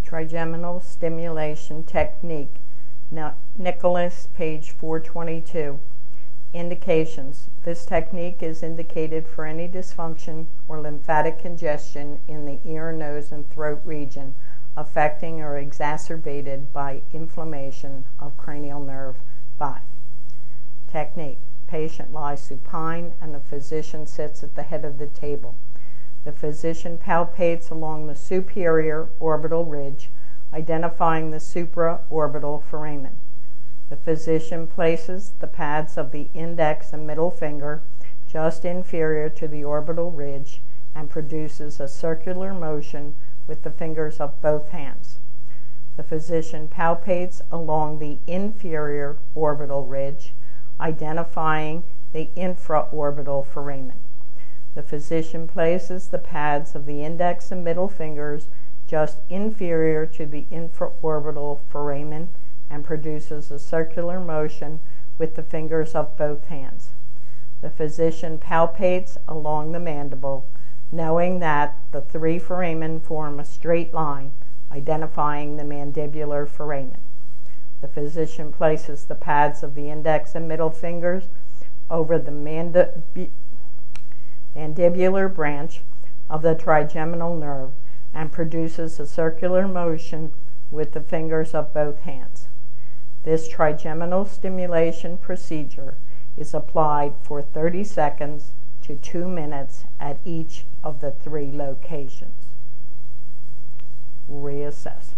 Trigeminal stimulation technique. Now, Nicholas, page 422. Indications. This technique is indicated for any dysfunction or lymphatic congestion in the ear, nose, and throat region, affecting or exacerbated by inflammation of cranial nerve 5. Technique. Patient lies supine and the physician sits at the head of the table. The physician palpates along the superior orbital ridge, identifying the supraorbital foramen. The physician places the pads of the index and middle finger just inferior to the orbital ridge and produces a circular motion with the fingers of both hands. The physician palpates along the inferior orbital ridge, identifying the infraorbital foramen. The physician places the pads of the index and middle fingers just inferior to the infraorbital foramen and produces a circular motion with the fingers of both hands. The physician palpates along the mandible, knowing that the three foramen form a straight line, identifying the mandibular foramen. The physician places the pads of the index and middle fingers over the mandibular branch of the trigeminal nerve and produces a circular motion with the fingers of both hands. This trigeminal stimulation procedure is applied for 30 seconds to 2 minutes at each of the 3 locations. Reassess.